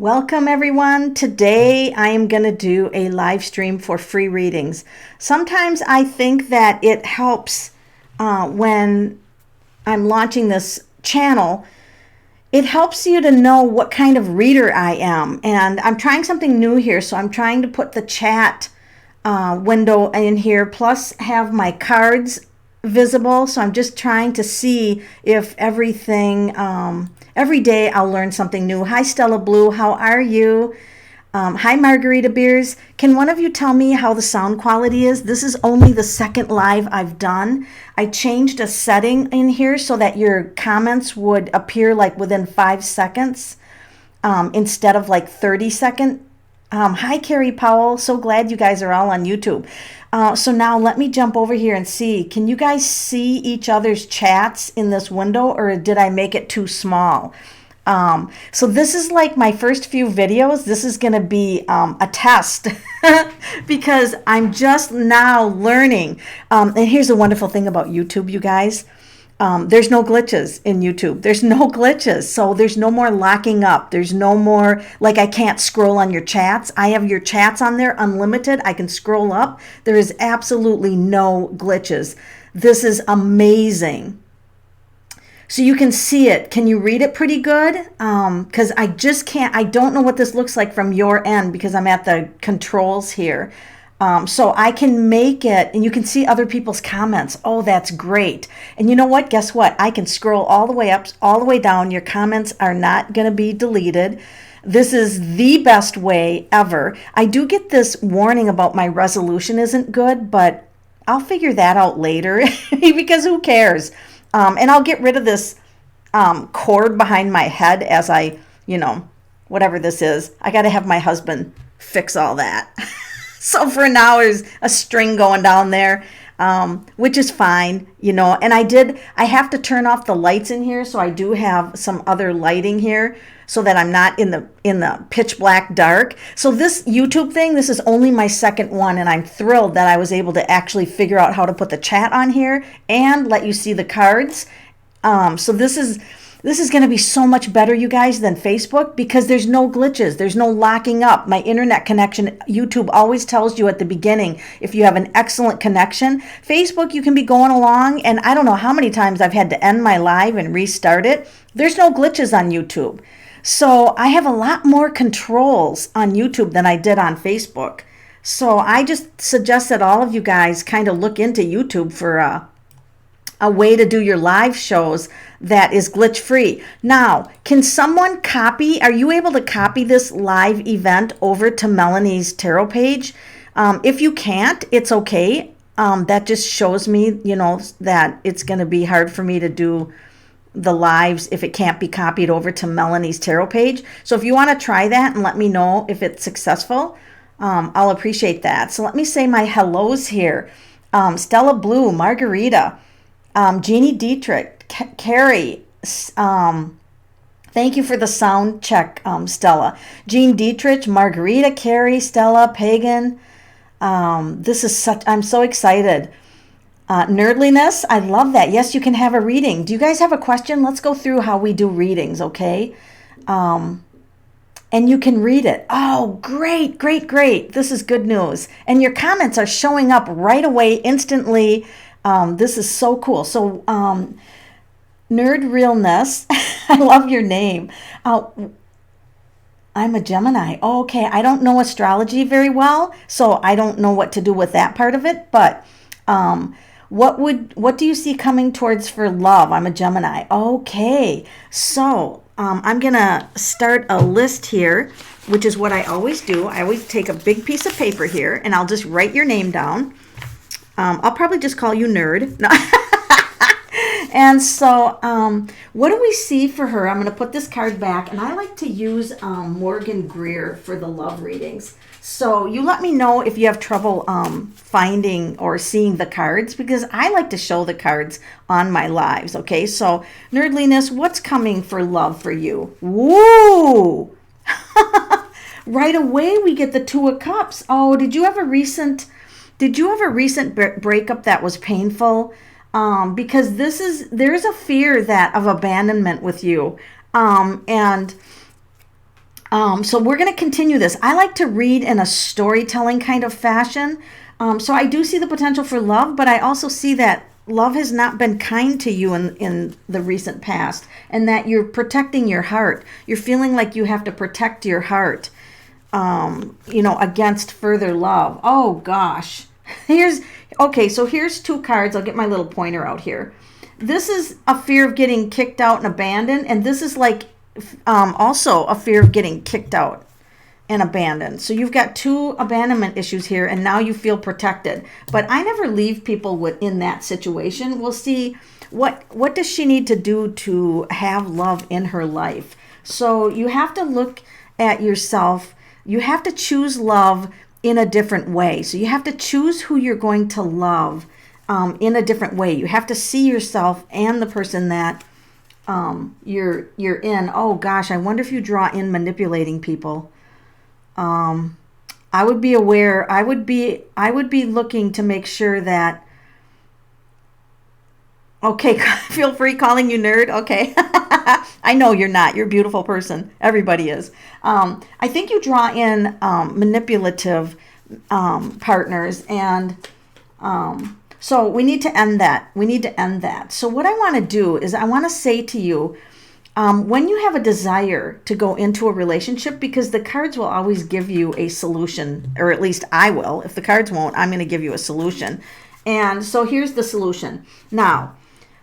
Welcome everyone. Today I am going to do a live stream for free readings. Sometimes I think that it helps when I'm launching this channel. It helps you to know what kind of reader I am. And I'm trying something new here. So I'm trying to put the chat window in here, plus have my cards visible. So I'm just trying to see if everything, every day I'll learn something new. Hi, Stella Blue. How are you? Hi, Margarita Beers. Can one of you tell me how the sound quality is? This is only the second live I've done. I changed a setting in here so that your comments would appear like within 5 seconds instead of like 30-second. Hi, Carrie Powell. So glad you guys are all on YouTube. So now let me jump over here and see. Can you guys see each other's chats in this window, or did I make it too small? So this is like my first few videos. This is going to be a test because I'm just now learning. And here's the wonderful thing about YouTube, you guys. There's no glitches in YouTube. There's no glitches. So there's no more locking up. There's no more, like, I can't scroll on your chats. I have your chats on there unlimited. I can scroll up. There is absolutely no glitches. This is amazing. So you can see it. Can you read it pretty good? Because I just can't, I don't know what this looks like from your end because I'm at the controls here. So I can make it, and you can see other people's comments. Oh, that's great. And you know what? Guess what? I can scroll all the way up, all the way down. Your comments are not going to be deleted. This is the best way ever. I do get this warning about my resolution isn't good, but I'll figure that out later because who cares? And I'll get rid of this cord behind my head as I, whatever this is. I got to have my husband fix all that. So for now, there's a string going down there, which is fine, and I have to turn off the lights in here. So I do have some other lighting here so that I'm not in the pitch black dark. So this YouTube thing, this is only my second one. And I'm thrilled that I was able to actually figure out how to put the chat on here and let you see the cards. So this is going to be so much better, you guys, than Facebook because there's no glitches. There's no locking up. My internet connection, YouTube always tells you at the beginning if you have an excellent connection. Facebook, you can be going along, and I don't know how many times I've had to end my live and restart it. There's no glitches on YouTube. So I have a lot more controls on YouTube than I did on Facebook. So I just suggest that all of you guys kind of look into YouTube for a way to do your live shows that is glitch free. Now, can someone copy, are you able to copy this live event over to Melanie's tarot page? If you can't, it's okay. That just shows me, that it's going to be hard for me to do the lives if it can't be copied over to Melanie's tarot page. So if you want to try that and let me know if it's successful, I'll appreciate that. So let me say my hellos here. Stella Blue, Margarita, Jeanne Dietrich, Carrie, thank you for the sound check, Stella. Jeanne Dietrich, Margarita, Carrie, Stella, Pagan. This is I'm so excited. Nerdliness, I love that. Yes, you can have a reading. Do you guys have a question? Let's go through how we do readings, okay? And you can read it. Oh, great, great, great. This is good news. And your comments are showing up right away, instantly. This is so cool. So, Nerd Realness, I love your name. I'm a Gemini. Oh, okay, I don't know astrology very well, so I don't know what to do with that part of it. But what do you see coming towards for love? I'm a Gemini. Okay, so I'm gonna start a list here, which is what I always do. I always take a big piece of paper here, and I'll just write your name down. I'll probably just call you Nerd. No. And so what do we see for her? I'm going to put this card back, and I like to use Morgan Greer for the love readings. So you let me know if you have trouble finding or seeing the cards, because I like to show the cards on my lives. Okay, so Nerdliness, what's coming for love for you? Woo! Right away we get the Two of Cups. Oh, did you have a recent breakup that was painful? Because there's a fear of abandonment with you. And So we're going to continue this. I like to read in a storytelling kind of fashion. So I do see the potential for love, but I also see that love has not been kind to you in the recent past, and that you're protecting your heart. You're feeling like you have to protect your heart, against further love. Oh gosh. So here's two cards. I'll get my little pointer out here. This is a fear of getting kicked out and abandoned, and this is like also a fear of getting kicked out and abandoned. So you've got two abandonment issues here, and now you feel protected. But I never leave people in that situation. We'll see what does she need to do to have love in her life. So you have to look at yourself. You have to choose love in a different way. So you have to choose who you're going to love in a different way. You have to see yourself and the person that you're in. Oh gosh, I wonder if you draw in manipulating people. I would be aware. I would be looking to make sure that. Okay, feel free calling you nerd. Okay, I know you're not. You're a beautiful person. Everybody is. I think you draw in manipulative partners, and so we need to end that. So what I want to do is I want to say to you, when you have a desire to go into a relationship, because the cards will always give you a solution, or at least I will. If the cards won't, I'm going to give you a solution. And so here's the solution. Now,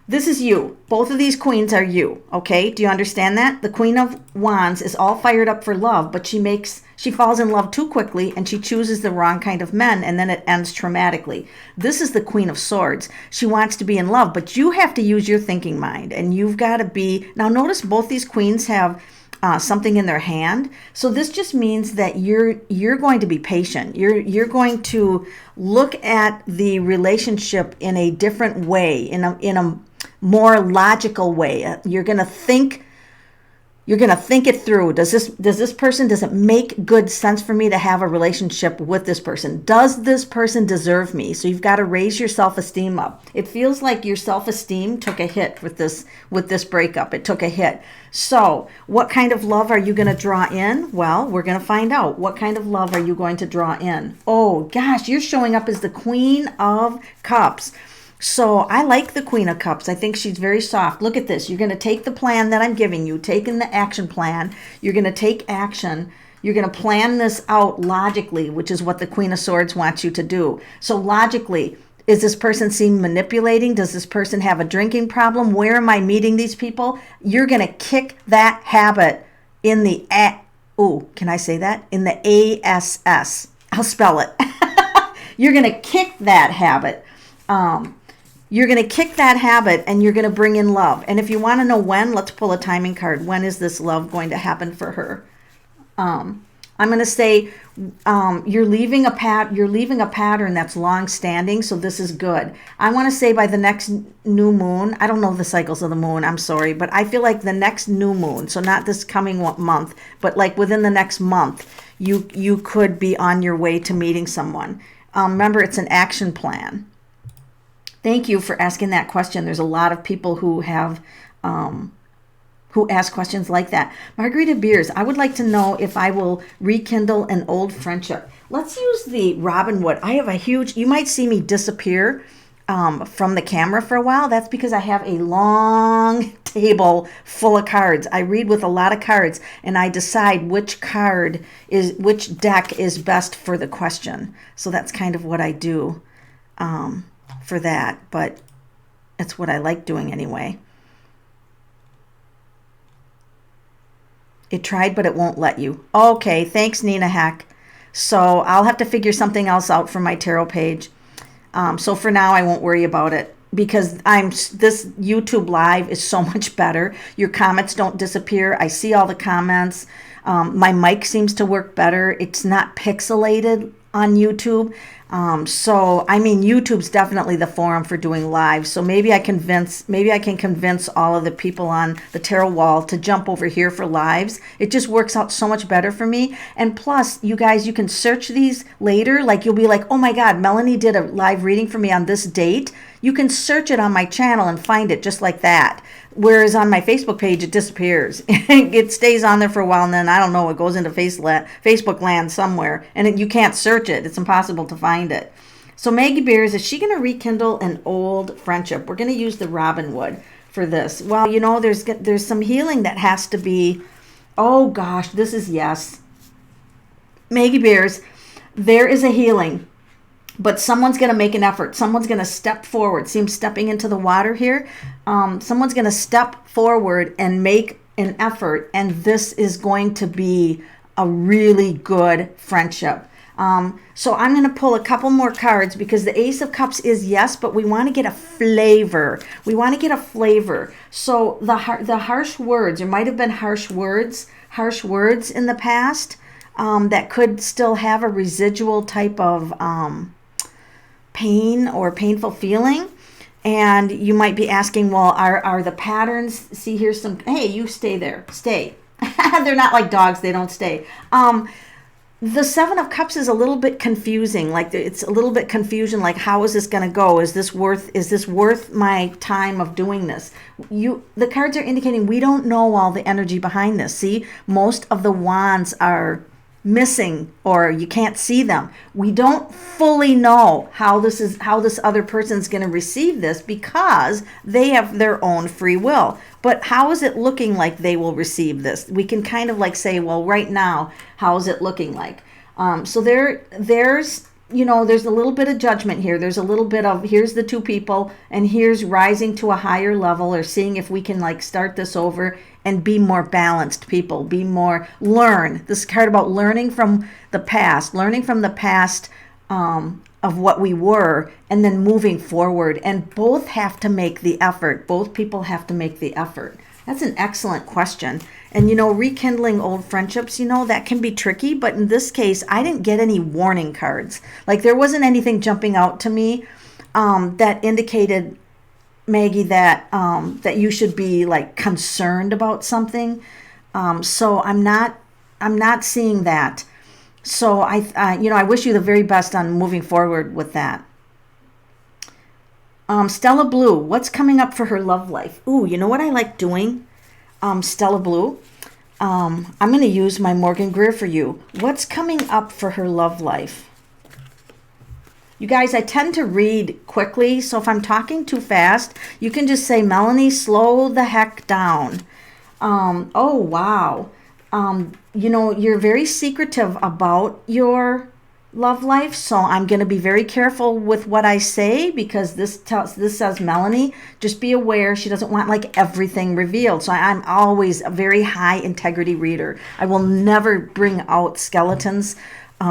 this is you. Both of these queens are you. Okay? Do you understand that? The Queen of Wands is all fired up for love, but she falls in love too quickly, and she chooses the wrong kind of men, and then it ends traumatically. This is the Queen of Swords. She wants to be in love, but you have to use your thinking mind, and you've got to be. Now notice both these queens have something in their hand. So this just means that you're going to be patient. You're going to look at the relationship in a different way, in a more logical way. You're going to think it through. Does it make good sense for me to have a relationship with this person? Does this person deserve me? So you've got to raise your self-esteem up. It feels like your self-esteem took a hit with this breakup. It took a hit. So what kind of love are you going to draw in? Well, we're going to find out. What kind of love are you going to draw in? Oh gosh, you're showing up as the Queen of Cups. So I like the Queen of Cups. I think she's very soft. Look at this. You're going to take the plan that I'm giving you, taking the action plan. You're going to take action. You're going to plan this out logically, which is what the Queen of Swords wants you to do. So logically, is this person seem manipulating? Does this person have a drinking problem? Where am I meeting these people? You're going to kick that habit in the can I say that? In the ASS. I'll spell it. You're going to kick that habit. You're going to kick that habit, and you're going to bring in love. And if you want to know when, let's pull a timing card. When is this love going to happen for her? I'm going to say you're leaving a pattern that's long standing, so this is good. I want to say by the next new moon. I don't know the cycles of the moon, I'm sorry, but I feel like the next new moon, so not this coming month, but like within the next month, you could be on your way to meeting someone. Remember, it's an action plan. Thank you for asking that question. There's a lot of people who have who ask questions like that. Margarita Beers, I would like to know if I will rekindle an old friendship. Let's use the Robin Wood. I have a huge, you might see me disappear from the camera for a while. That's because I have a long table full of cards. I read with a lot of cards, and I decide which deck is best for the question. So that's kind of what I do. For that, but it's what I like doing anyway. It tried, but it won't let you. Okay, thanks, Nina Hack. So I'll have to figure something else out for my tarot page. So for now, I won't worry about it, because this YouTube live is so much better. Your comments don't disappear. I see all the comments. My mic seems to work better. It's not pixelated on YouTube. So I mean, YouTube's definitely the forum for doing live. So maybe I can convince all of the people on the tarot wall to jump over here for lives. It just works out so much better for me. And plus, you guys, you can search these later. Like, you'll be like, oh my God, Melanie did a live reading for me on this date. You can search it on my channel and find it just like that. Whereas on my Facebook page, it disappears. It stays on there for a while, and then I don't know, it goes into Facebook land somewhere, and you can't search it. It's impossible to find it. So Maggie Beers, is she going to rekindle an old friendship? We're going to use the robin wood for this. Well, you know, there's some healing that has to be. Oh gosh, this is yes. Maggie Beers, there is a healing, but someone's going to make an effort. Someone's going to step forward. See him stepping into the water here? Someone's going to step forward and make an effort, and this is going to be a really good friendship. So I'm going to pull a couple more cards because the Ace of Cups is yes, but we want to get a flavor. We want to get a flavor. So the harsh words, there might have been harsh words in the past that could still have a residual type of pain or painful feeling. And you might be asking, well, are the patterns, see here's some, hey, you stay there, stay. They're not like dogs, they don't stay. The Seven of Cups is a little bit confusing. Like it's a little bit confusion. Like, how is this going to go? Is this worth my time of doing this? The cards are indicating we don't know all the energy behind this. See, most of the wands are missing, or you can't see them. We don't fully know how this other person's going to receive this because they have their own free will. But how is it looking like they will receive this? We can kind of like say, well, right now, how is it looking like? So there's a little bit of judgment here. There's a little bit of, here's the two people, and here's rising to a higher level, or seeing if we can like start this over and be more balanced people, learn. This card about learning from the past of what we were, and then moving forward. And both have to make the effort. Both people have to make the effort. That's an excellent question. And, rekindling old friendships, that can be tricky. But in this case, I didn't get any warning cards. Like there wasn't anything jumping out to me that indicated, Maggie, that you should be like concerned about something. So I'm not seeing that. So I wish you the very best on moving forward with that. Stella Blue, what's coming up for her love life? Ooh, you know what I like doing? Stella Blue, I'm going to use my Morgan Greer for you. What's coming up for her love life? You guys, I tend to read quickly, so if I'm talking too fast, you can just say, Melanie, slow the heck down. Oh, wow. You're very secretive about your love life, so I'm going to be very careful with what I say, because this says, Melanie, just be aware she doesn't want like everything revealed. So I'm always a very high integrity reader. I will never bring out skeletons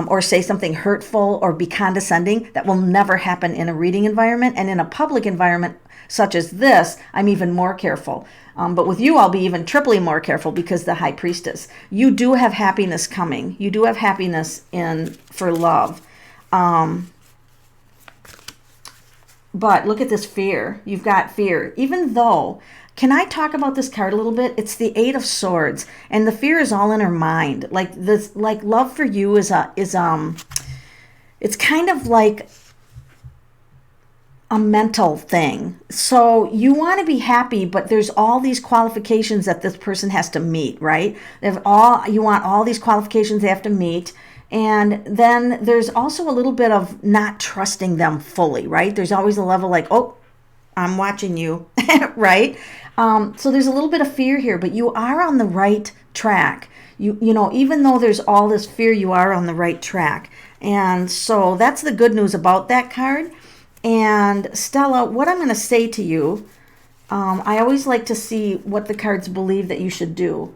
or say something hurtful or be condescending. That will never happen in a reading environment. And in a public environment such as this, I'm even more careful. But with you, I'll be even triply more careful, because the High Priestess. You do have happiness coming. You do have happiness for love. But look at this fear. You've got fear. Even though, can I talk about this card a little bit? It's the Eight of Swords, and the fear is all in her mind. Like this, like love for you is it's kind of like a mental thing. So you want to be happy, but there's all these qualifications that this person has to meet, right? You want all these qualifications they have to meet. And then there's also a little bit of not trusting them fully, right? There's always a level like, oh, I'm watching you, right? So there's a little bit of fear here, but you are on the right track. Even though there's all this fear, you are on the right track. And so that's the good news about that card. And Stella, what I'm going to say to you, I always like to see what the cards believe that you should do.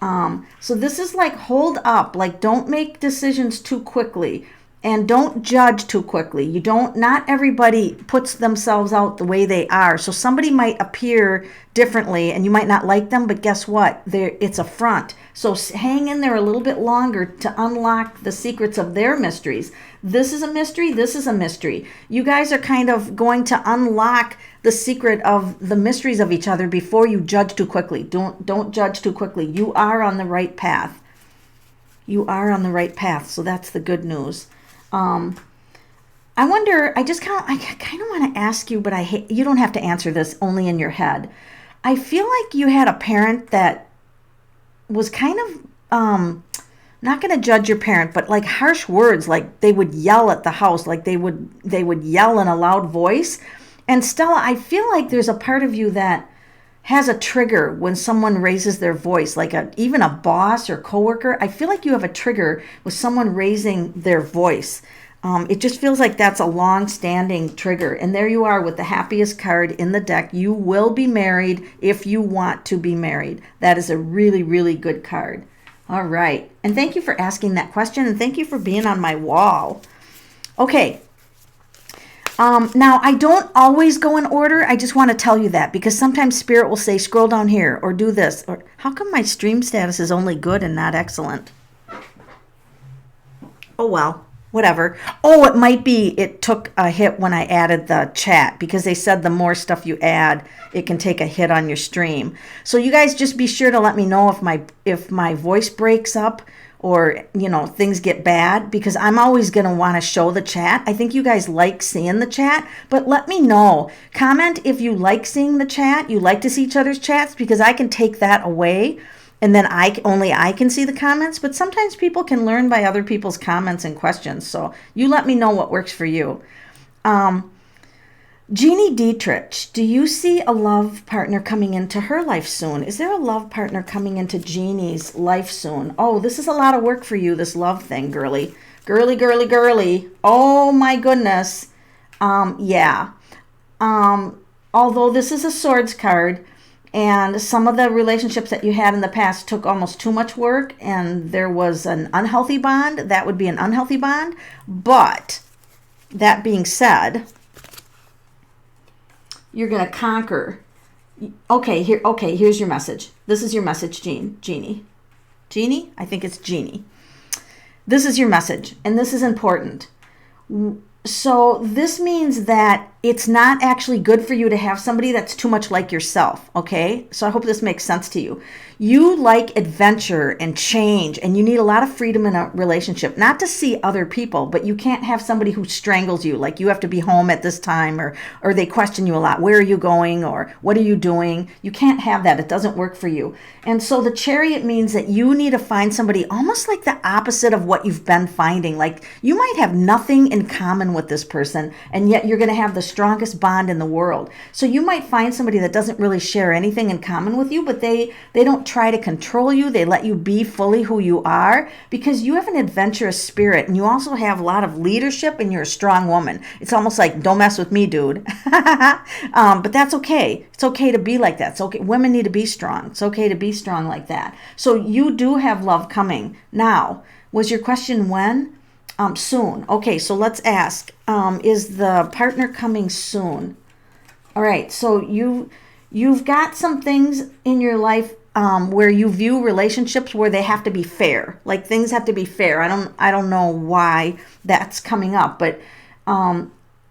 So this is like, hold up, like don't make decisions too quickly, and don't judge too quickly. Not everybody puts themselves out the way they are. So somebody might appear differently and you might not like them, but guess what? It's a front. So hang in there a little bit longer to unlock the secrets of their mysteries. This is a mystery. This is a mystery. You guys are kind of going to unlock the secret of the mysteries of each other before you judge too quickly. Don't judge too quickly. You are on the right path. You are on the right path. So that's the good news. I wonder, I kind of want to ask you, but you don't have to answer this, only in your head. I feel like you had a parent that was kind of, not going to judge your parent, but like harsh words, like they would yell at the house, like they would yell in a loud voice. And Stella, I feel like there's a part of you that has a trigger when someone raises their voice, like even a boss or coworker. I feel like you have a trigger with someone raising their voice. It just feels like that's a long-standing trigger. And there you are with the happiest card in the deck. You will be married if you want to be married. That is a really, really good card. All right. And thank you for asking that question, and thank you for being on my wall. Okay. Now, I don't always go in order. I just want to tell you that because sometimes Spirit will say, scroll down here or do this. Or how come my stream status is only good and not excellent? Oh, well, whatever. Oh, it might be it took a hit when I added the chat because they said the more stuff you add, it can take a hit on your stream. So you guys just be sure to let me know if my voice breaks up or, things get bad, because I'm always going to want to show the chat. I think you guys like seeing the chat, but let me know. Comment if you like seeing the chat, you like to see each other's chats, because I can take that away and then I can see the comments, but sometimes people can learn by other people's comments and questions. So you let me know what works for you. Jeanne Dietrich, do you see a love partner coming into her life soon? Is there a love partner coming into Jeannie's life soon? Oh, this is a lot of work for you, this love thing, girly. Girly, girly, girly. Oh, my goodness. Yeah. Although this is a swords card, and some of the relationships that you had in the past took almost too much work, and there was an unhealthy bond, that would be an unhealthy bond. But that being said, you're going to conquer. Okay, here's your message. This is your message, Jeannie. Jeannie? I think it's Jeannie. This is your message, and this is important. So this means that it's not actually good for you to have somebody that's too much like yourself, okay? So I hope this makes sense to you. You like adventure and change, and you need a lot of freedom in a relationship, not to see other people, but you can't have somebody who strangles you, like you have to be home at this time, or they question you a lot. Where are you going, or what are you doing? You can't have that. It doesn't work for you. And so the Chariot means that you need to find somebody almost like the opposite of what you've been finding. Like you might have nothing in common with this person, and yet you're going to have the strongest bond in the world. So you might find somebody that doesn't really share anything in common with you, but they don't try to control you. They let you be fully who you are, because you have an adventurous spirit, and you also have a lot of leadership, and you're a strong woman. It's almost like, don't mess with me, dude. But that's okay. It's okay to be like that. It's okay. Women need to be strong. It's okay to be strong like that. So you do have love coming. Now, was your question when? Soon. Okay, so let's ask, is the partner coming soon? All right, so you've got some things in your life where you view relationships where they have to be fair. Like things have to be fair. I don't know why that's coming up, but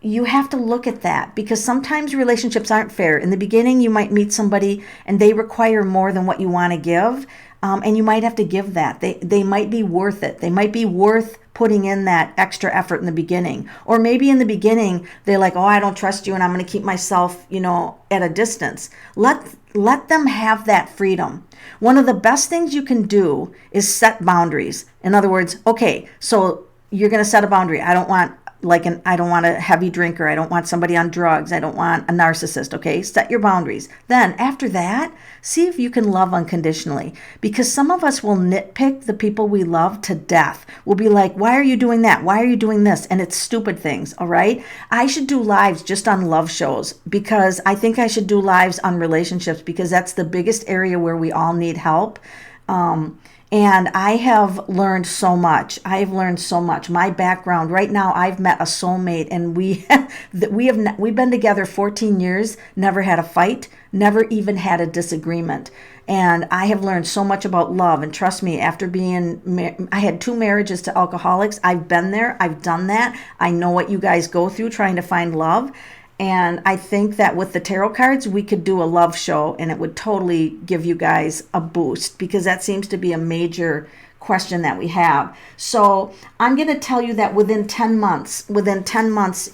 you have to look at that, because sometimes relationships aren't fair. In the beginning, you might meet somebody and they require more than what you want to give, and you might have to give that. They might be worth it. They might be worth putting in that extra effort in the beginning. Or maybe in the beginning, they're like, oh, I don't trust you and I'm going to keep myself, at a distance. Let them have that freedom. One of the best things you can do is set boundaries. In other words, okay, so you're going to set a boundary. I don't want a heavy drinker. I don't want somebody on drugs. I don't want a narcissist. Okay, set your boundaries. Then after that, see if you can love unconditionally, because some of us will nitpick the people we love to death. We'll be like, why are you doing that? Why are you doing this? And it's stupid things. All right. I should do lives just on love shows, because I think I should do lives on relationships, because that's the biggest area where we all need help. And I have learned so much. My background right now, I've met a soulmate, and we've been together 14 years, never had a fight, never even had a disagreement. And I have learned so much about love. And trust me, after I had 2 marriages to alcoholics. I've been there. I've done that. I know what you guys go through trying to find love. And I think that with the tarot cards, we could do a love show, and it would totally give you guys a boost, because that seems to be a major question that we have. So I'm going to tell you that within 10 months,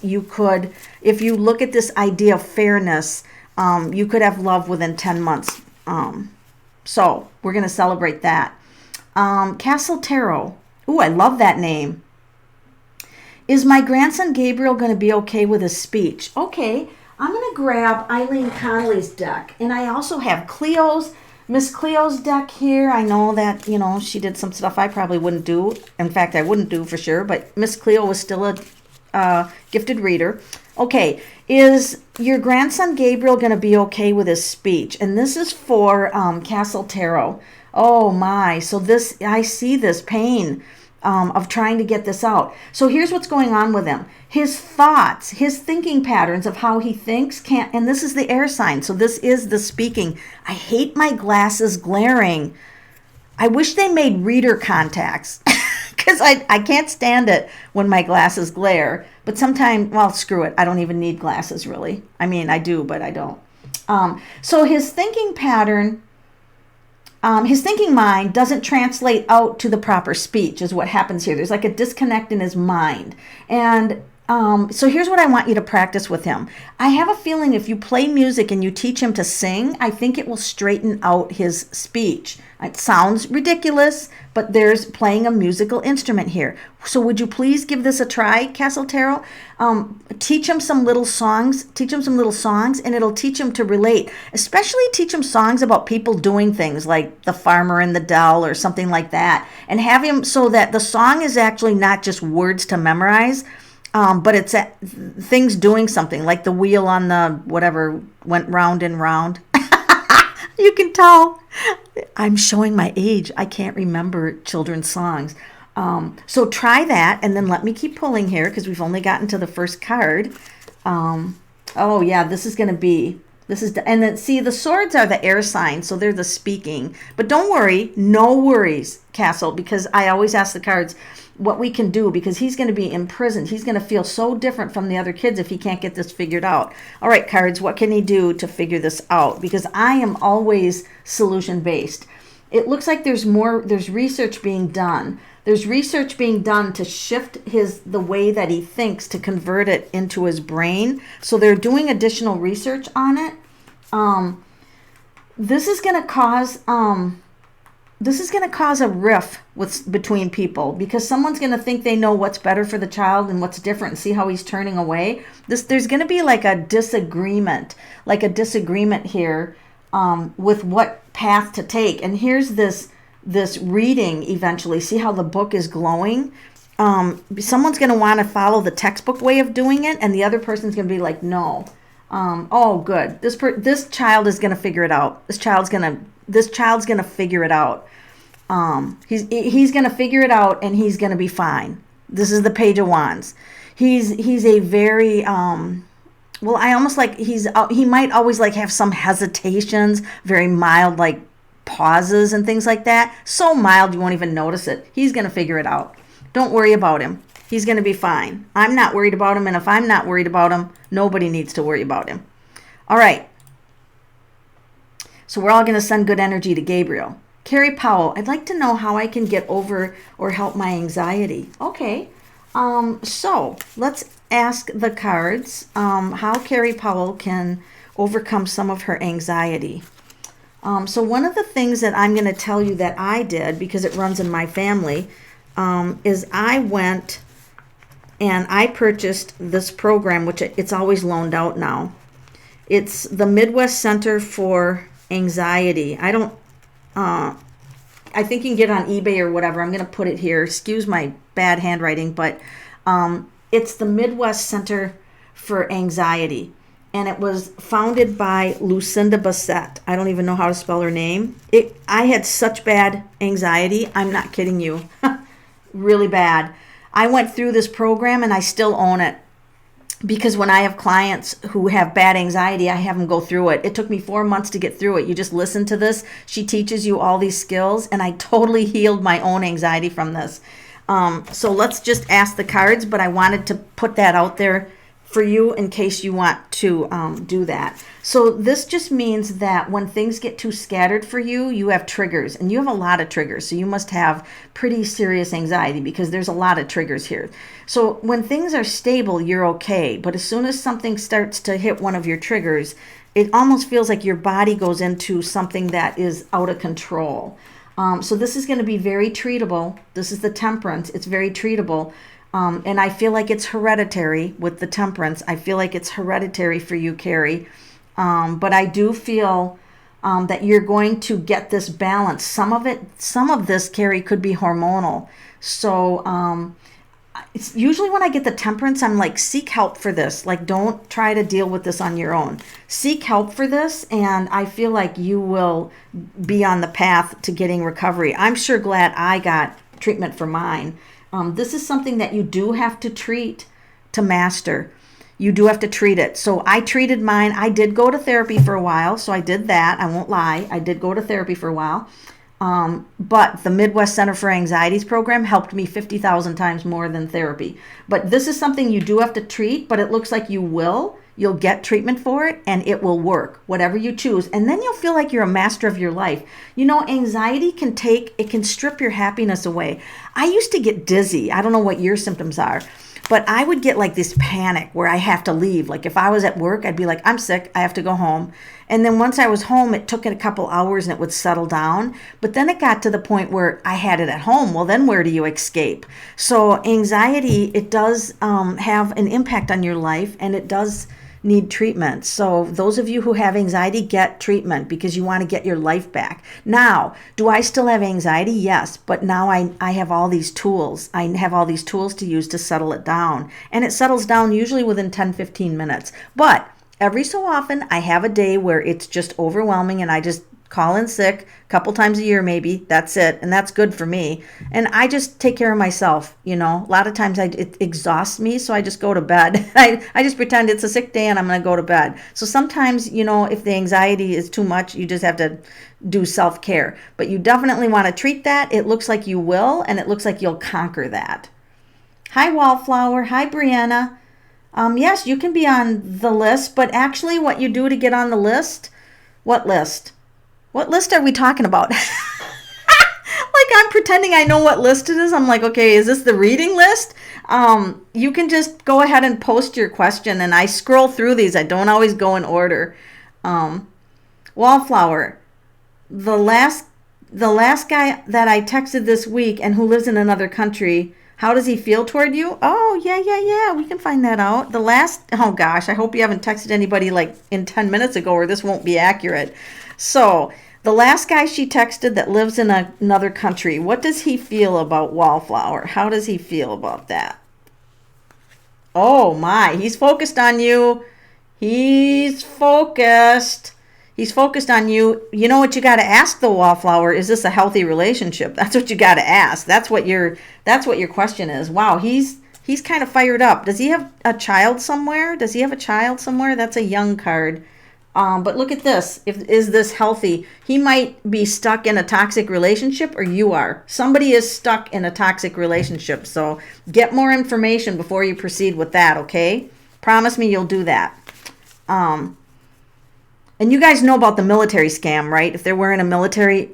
you could, if you look at this idea of fairness, You could have love within 10 months. So we're going to celebrate that. Castle Tarot. Ooh, I love that name. Is my grandson Gabriel going to be okay with his speech? Okay, I'm going to grab Eileen Connolly's deck. And I also have Miss Cleo's deck here. I know that, she did some stuff I probably wouldn't do. In fact, I wouldn't do for sure. But Miss Cleo was still a gifted reader. Okay, is your grandson Gabriel going to be okay with his speech? And this is for Castle Tarot. Oh my, so I see this pain of trying to get this out. So here's what's going on with him. His thoughts, his thinking patterns of how he thinks and this is the air sign, so this is the speaking. I hate my glasses glaring. I wish they made reader contacts because I can't stand it when my glasses glare. But sometimes, well, screw it. I don't even need glasses, really. I mean, I do, but I don't. So his thinking pattern, his thinking mind doesn't translate out to the proper speech is what happens here. There's like a disconnect in his mind. And so here's what I want you to practice with him. I have a feeling if you play music and you teach him to sing, I think it will straighten out his speech. It sounds ridiculous, but there's playing a musical instrument here. So would you please give this a try, Castle Tarot? Teach him some little songs. And it'll teach him to relate. Especially teach him songs about people doing things like The Farmer in the Dell or something like that. And have him so that the song is actually not just words to memorize, but it's things doing something, like the wheel on the whatever went round and round. You can tell I'm showing my age. I can't remember children's songs. So try that, and then let me keep pulling here because we've only gotten to the first card. Oh yeah, this is and then see, the swords are the air signs, so they're the speaking. But don't worry, no worries, Castle, because I always ask the cards what we can do, because he's going to be imprisoned. He's going to feel so different from the other kids if he can't get this figured out. All right, cards, what can he do to figure this out? Because I am always solution-based. It looks like there's research being done. There's research being done to shift the way that he thinks, to convert it into his brain. So they're doing additional research on it. This is going to cause a rift between people, because someone's going to think they know what's better for the child and what's different, and see how he's turning away. There's going to be like a disagreement here with what path to take. And here's this reading eventually. See how the book is glowing? Someone's going to want to follow the textbook way of doing it, and the other person's going to be like, no. Oh, good. This child is going to figure it out. This child's going to figure it out. He's going to figure it out, and he's going to be fine. This is the Page of Wands. He's a very well, I almost like he might always like have some hesitations, very mild, like pauses and things like that. So mild you won't even notice it. He's going to figure it out. Don't worry about him. He's going to be fine. I'm not worried about him, and if I'm not worried about him, nobody needs to worry about him. All right. So we're all going to send good energy to Gabriel. Carrie Powell, I'd like to know how I can get over or help my anxiety. Okay. So let's ask the cards how Carrie Powell can overcome some of her anxiety. So one of the things that I'm going to tell you that I did, because it runs in my family, is I went and I purchased this program, which it's always loaned out now. It's the Midwest Center for Anxiety. I think you can get it on eBay or whatever. I'm going to put it here. Excuse my bad handwriting, but it's the Midwest Center for Anxiety. And it was founded by Lucinda Bassett. I don't even know how to spell her name. I had such bad anxiety. I'm not kidding you. Really bad. I went through this program and I still own it. Because when I have clients who have bad anxiety, I have them go through it. It took me 4 months to get through it. You just listen to this. She teaches you all these skills, and I totally healed my own anxiety from this. So let's just ask the cards, but I wanted to put that out there for you in case you want to do that. So this just means that when things get too scattered for you, you have triggers, and you have a lot of triggers. So you must have pretty serious anxiety because there's a lot of triggers here. So when things are stable, you're okay. But as soon as something starts to hit one of your triggers, it almost feels like your body goes into something that is out of control. So this is going to be very treatable. This is the temperance. It's very treatable. And I feel like it's hereditary with the temperance. I feel like it's hereditary for you, Carrie. But I do feel that you're going to get this balance. Some of this, Carrie, could be hormonal. So it's usually when I get the temperance, I'm like, seek help for this. Like, don't try to deal with this on your own. Seek help for this, and I feel like you will be on the path to getting recovery. I'm sure glad I got treatment for mine. This is something that you do have to treat to master. You do have to treat it. So I treated mine. I did go to therapy for a while, so I did that. I won't lie. I did go to therapy for a while. But the Midwest Center for Anxieties program helped me 50,000 times more than therapy. But this is something you do have to treat, but it looks like you will. You'll get treatment for it, and it will work, whatever you choose. And then you'll feel like you're a master of your life. You know, anxiety can strip your happiness away. I used to get dizzy. I don't know what your symptoms are, but I would get like this panic where I have to leave. Like if I was at work, I'd be like, I'm sick, I have to go home. And then once I was home, it took it a couple hours and it would settle down. But then it got to the point where I had it at home. Well, then where do you escape? So anxiety, it does have an impact on your life, and it does need treatment. So those of you who have anxiety, get treatment because you want to get your life back. Now, do I still have anxiety? Yes, but now I have all these tools. I have all these tools to use to settle it down. And it settles down usually within 10-15 minutes. But every so often, I have a day where it's just overwhelming and I just call in sick a couple times a year maybe. That's it. And that's good for me. And I just take care of myself. You know, a lot of times it exhausts me, so I just go to bed. I just pretend it's a sick day and I'm going to go to bed. So sometimes, you know, if the anxiety is too much, you just have to do self-care. But you definitely want to treat that. It looks like you will, and it looks like you'll conquer that. Hi, Wallflower. Hi, Brianna. Yes, you can be on the list, but actually what you do to get on the list, what list? What list are we talking about? Like I'm pretending I know what list it is. I'm like, okay, is this the reading list? You can just go ahead and post your question, and I scroll through these. I don't always go in order. Wallflower, the last guy that I texted this week and who lives in another country, how does he feel toward you? Oh, yeah. We can find that out. Oh gosh, I hope you haven't texted anybody like in 10 minutes ago or this won't be accurate. So the last guy she texted that lives in another country, what does he feel about Wallflower? How does he feel about that? Oh my, he's focused on you. He's focused. He's focused on you. You know what you got to ask the Wallflower? Is this a healthy relationship? That's what you got to ask. That's what your question is. Wow, he's kind of fired up. Does he have a child somewhere? That's a young card. But look at this. Is this healthy? He might be stuck in a toxic relationship, or you are. Somebody is stuck in a toxic relationship. So get more information before you proceed with that, okay? Promise me you'll do that. And you guys know about the military scam, right? If they're wearing a military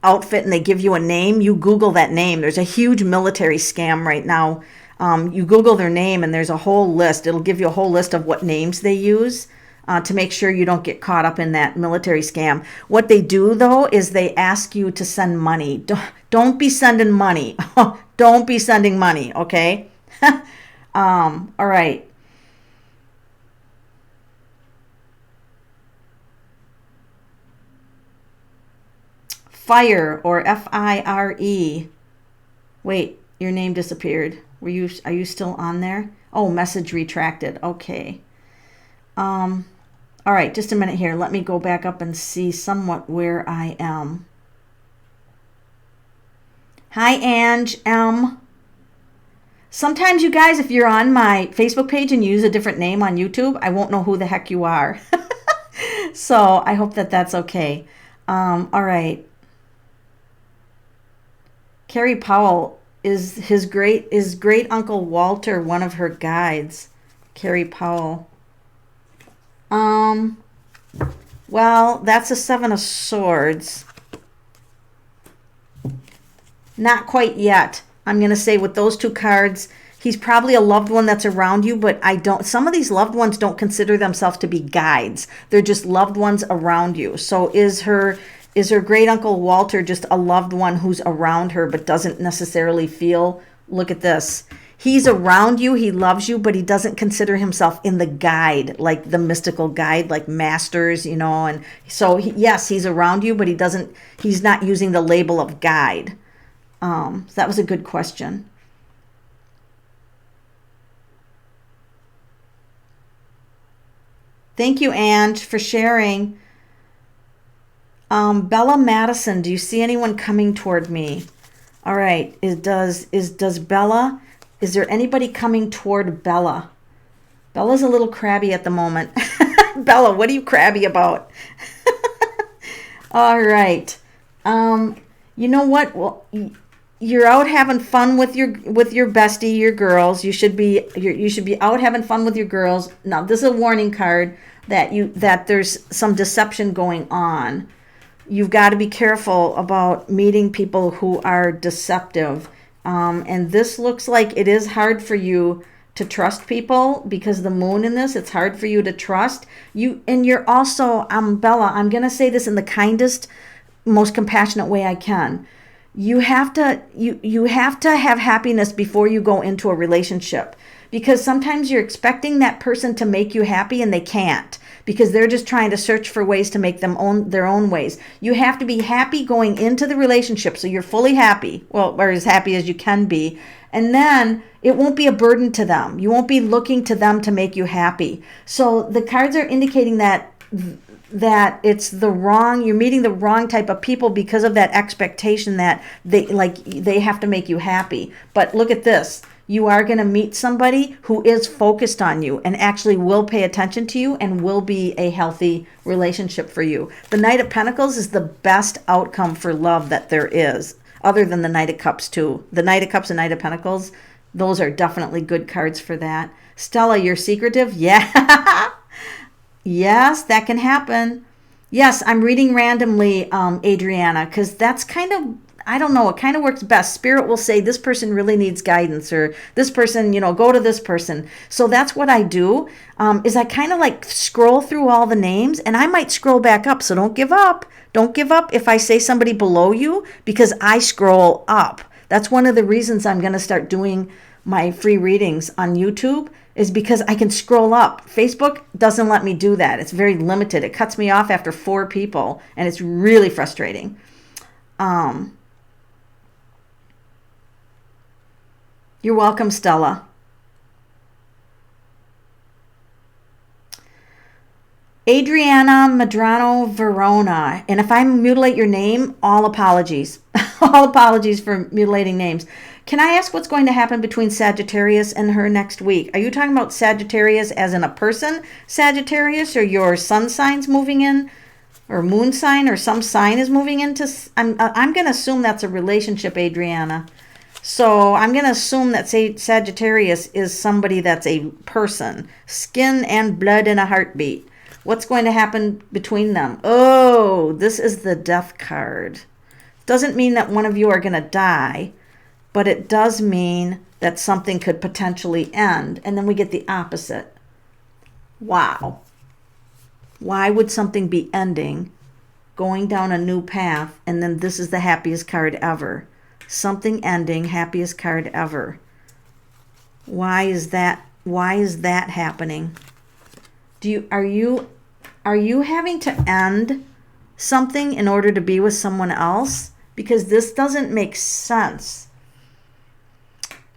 outfit and they give you a name, you Google that name. There's a huge military scam right now. You Google their name and there's a whole list. It'll give you a whole list of what names they use to make sure you don't get caught up in that military scam. What they do, though, is they ask you to send money. Don't be sending money. Don't be sending money, okay? All right. Fire, or F-I-R-E. Wait, your name disappeared. Are you still on there? Oh, message retracted. Okay. All right, just a minute here. Let me go back up and see somewhat where I am. Hi, Ange M. Sometimes, you guys, if you're on my Facebook page and you use a different name on YouTube, I won't know who the heck you are. So I hope that that's okay. All right. Carrie Powell, is great uncle Walter one of her guides? Carrie Powell. Well, that's a 7 of Swords. Not quite yet. I'm going to say with those two cards, he's probably a loved one that's around you, but some of these loved ones don't consider themselves to be guides. They're just loved ones around you. So is her great uncle Walter just a loved one who's around her but doesn't necessarily feel, look at this. He's around you, he loves you, but he doesn't consider himself in the guide, like the mystical guide, like masters, and so yes, he's around you, but he's not using the label of guide. So that was a good question. Thank you, Ange, for sharing. Bella Madison, do you see anyone coming toward me? All right, does Bella, is there anybody coming toward Bella? Bella's a little crabby at the moment. Bella, what are you crabby about? All right. You know what? Well, you're out having fun with your bestie, your girls. You should be out having fun with your girls. Now, this is a warning card that there's some deception going on. You've got to be careful about meeting people who are deceptive. And this looks like it is hard for you to trust people because the moon in this, it's hard for you to trust. And you're also, Bella, I'm going to say this in the kindest, most compassionate way I can. You have to have happiness before you go into a relationship, because sometimes you're expecting that person to make you happy and they can't, because they're just trying to search for ways to make them their own ways. You have to be happy going into the relationship, so you're fully happy, or as happy as you can be, and then it won't be a burden to them. You won't be looking to them to make you happy. So the cards are indicating that you're meeting the wrong type of people because of that expectation that they have to make you happy. But look at this. You are going to meet somebody who is focused on you and actually will pay attention to you and will be a healthy relationship for you. The Knight of Pentacles is the best outcome for love that there is, other than the Knight of Cups too. The Knight of Cups and Knight of Pentacles, those are definitely good cards for that. Stella, you're secretive? Yeah. Yes, that can happen. Yes, I'm reading randomly, Adriana, because that's kind of, I don't know, it kind of works best. Spirit will say this person really needs guidance, or this person, go to this person. So that's what I do, is I kind of like scroll through all the names, and I might scroll back up. So don't give up. Don't give up if I say somebody below you, because I scroll up. That's one of the reasons I'm going to start doing my free readings on YouTube, is because I can scroll up. Facebook doesn't let me do that. It's very limited. It cuts me off after 4 people, and it's really frustrating. You're welcome, Stella. Adriana Madrano Verona. And if I mutilate your name, all apologies. All apologies for mutilating names. Can I ask what's going to happen between Sagittarius and her next week? Are you talking about Sagittarius as in a person, Sagittarius, or your sun signs moving in, or moon sign, or some sign is moving into? I'm going to assume that's a relationship, Adriana. So I'm going to assume that Sagittarius is somebody that's a person, skin and blood and a heartbeat. What's going to happen between them? Oh, this is the Death card. Doesn't mean that one of you are going to die, but it does mean that something could potentially end. And then we get the opposite. Wow. Why would something be ending, going down a new path, and then this is the happiest card ever? Something ending, happiest card ever. Why is that? Why is that happening? Are you having to end something in order to be with someone else? Because this doesn't make sense.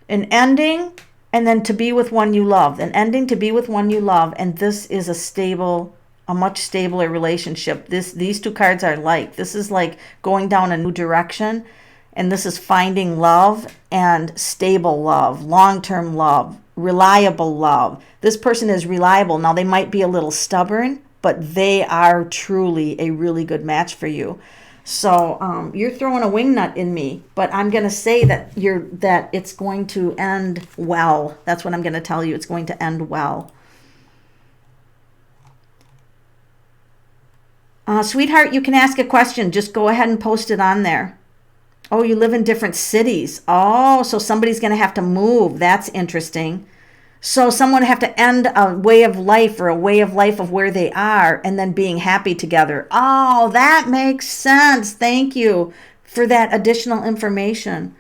An ending, and then to be with one you love. An ending to be with one you love, and this is a much stabler relationship. These two cards are like, this is like going down a new direction, and this is finding love and stable love, long-term love, reliable love. This person is reliable. Now, they might be a little stubborn, but they are truly a really good match for you. So you're throwing a wingnut in me, but I'm going to say that it's going to end well. That's what I'm going to tell you. It's going to end well. Sweetheart, you can ask a question. Just go ahead and post it on there. Oh, you live in different cities. Oh, so somebody's going to have to move. That's interesting. So someone have to end a way of life or a way of life of where they are and then being happy together. Oh, that makes sense. Thank you for that additional information.